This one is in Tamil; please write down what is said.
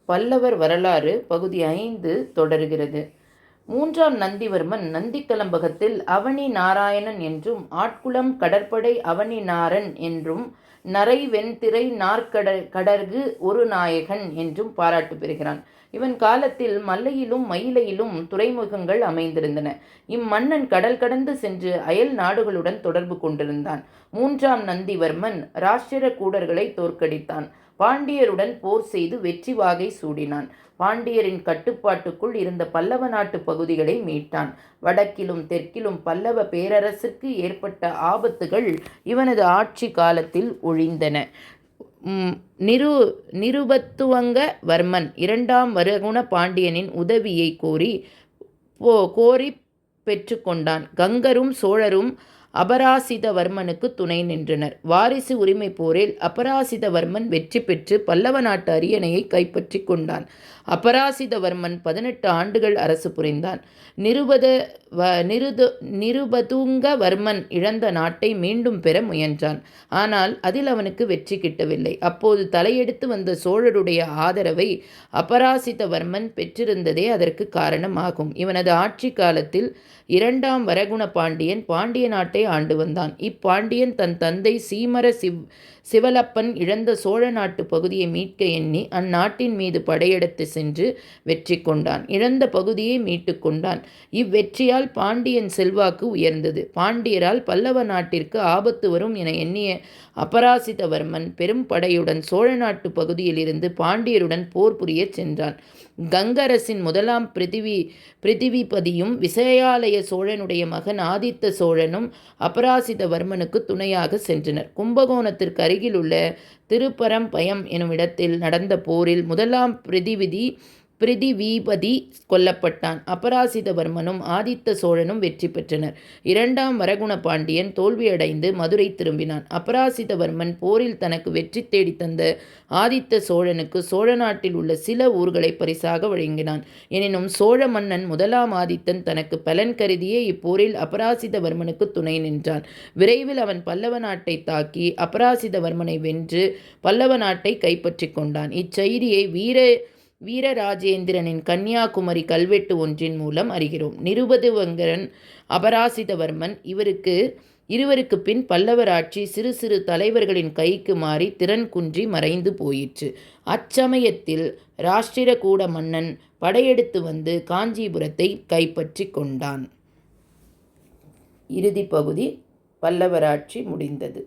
பல்லவர் வரலாறு பகுதி 5 தொடர்கிறது. 3ஆம் நந்திவர்மன் நந்திக்கலம்பகத்தில் அவனி நாராயணன் என்றும் ஆட்குளம் கடற்படை அவனி நாரன் என்றும் நரை வெண்திரை நாற்கடர்கு ஒரு நாயகன் என்றும் பாராட்டு பெறுகிறான். இவன் காலத்தில் மல்லையிலும் மயிலையிலும் துறைமுகங்கள் அமைந்திருந்தன. இம்மன்னன் கடல் கடந்து சென்று அயல் நாடுகளுடன் தொடர்பு கொண்டிருந்தான். 3ஆம் நந்திவர்மன் ராஷ்டிரகூடர்களை தோற்கடித்தான். பாண்டியருடன் போர் செய்து வெற்றி வாகை சூடினான். பாண்டியரின் கட்டுப்பாட்டுக்குள் இருந்த பல்லவ நாட்டு பகுதிகளை மீட்டான். வடக்கிலும் தெற்கிலும் பல்லவ பேரரசுக்கு ஏற்பட்ட ஆபத்துகள் இவனது ஆட்சி காலத்தில் ஒழிந்தன. நிருபத்துவங்க வர்மன் 2ஆம் வரகுண பாண்டியனின் உதவியை கோரி பெற்று கொண்டான். கங்கரும் சோழரும் அபராசிதவர்மனுக்கு துணை நின்றனர். வாரிசு உரிமை போரில் அபராசிதவர்மன் வெற்றி பெற்று பல்லவ நாட்டு அரியணையை கைப்பற்றி கொண்டான். அபராசிதவர்மன் 18 ஆண்டுகள் அரசு புரிந்தான். நிருபதுங்கவர்மன் இழந்த நாட்டை மீண்டும் பெற முயன்றான். ஆனால் அதில் அவனுக்கு வெற்றி கிட்டவில்லை. அப்போது தலையெடுத்து வந்த சோழருடைய ஆதரவை அபராசிதவர்மன் பெற்றிருந்ததே அதற்கு காரணமாகும். இவனது ஆட்சி காலத்தில் 2ஆம் வரகுண பாண்டியன் பாண்டிய நாட்டை ஆண்டு வந்தான். இப்பாண்டியன் தன் தந்தை சீமர சிவலப்பன் இழந்த சோழ நாட்டு பகுதியை மீட்க எண்ணி அந்நாட்டின் மீது படையெடுத்து சென்று வெற்றி கொண்டான். இழந்த பகுதியை மீட்டு கொண்டான். இவ்வெற்றியால் பாண்டியன் செல்வாக்கு உயர்ந்தது. பாண்டியரால் பல்லவ நாட்டிற்கு ஆபத்து வரும் என எண்ணிய அபராசிதவர்மன் பெரும் படையுடன் சோழ நாட்டு பகுதியில் இருந்து பாண்டியருடன் போர் புரிய சென்றான். கங்கரசின் முதலாம் பிரிதிவிபதியும் விசயாலய சோழனுடைய மகன் ஆதித்த சோழனும் அபராசிதவர்மனுக்கு துணையாக சென்றனர். கும்பகோணத்திற்கு அருகில் உள்ள திருப்பரம்பயம் எனும் இடத்தில் நடந்த போரில் முதலாம் பிரிதிவிபதி கொல்லப்பட்டான். அபராசிதவர்மனும் ஆதித்த சோழனும் வெற்றி பெற்றனர். 2ஆம் வரகுண பாண்டியன் தோல்வியடைந்து மதுரை திரும்பினான். அபராசிதவர்மன் போரில் தனக்கு வெற்றி தேடி தந்த ஆதித்த சோழனுக்கு சோழ நாட்டில் உள்ள சில ஊர்களை பரிசாக வழங்கினான். எனினும் சோழ மன்னன் முதலாம் ஆதித்தன் தனக்கு பலன் கருதியே இப்போரில் அபராசிதவர்மனுக்கு துணை நின்றான். விரைவில் அவன் பல்லவ நாட்டை தாக்கி அபராசிதவர்மனை வென்று பல்லவ நாட்டை கைப்பற்றி கொண்டான். இச்செய்தியை வீரராஜேந்திரனின் கன்னியாகுமரி கல்வெட்டு ஒன்றின் மூலம் அறிகிறோம். நிருபதுவங்கரன் அபராசிதவர்மன் இருவருக்கு பின் பல்லவர் ஆட்சி சிறு சிறு தலைவர்களின் கைக்கு மாறி திறன் குன்றி மறைந்து போயிற்று. அச்சமயத்தில் ராஷ்டிரகூட மன்னன் படையெடுத்து வந்து காஞ்சிபுரத்தை கைப்பற்றி கொண்டான். இறுதி பகுதி பல்லவராட்சி முடிந்தது.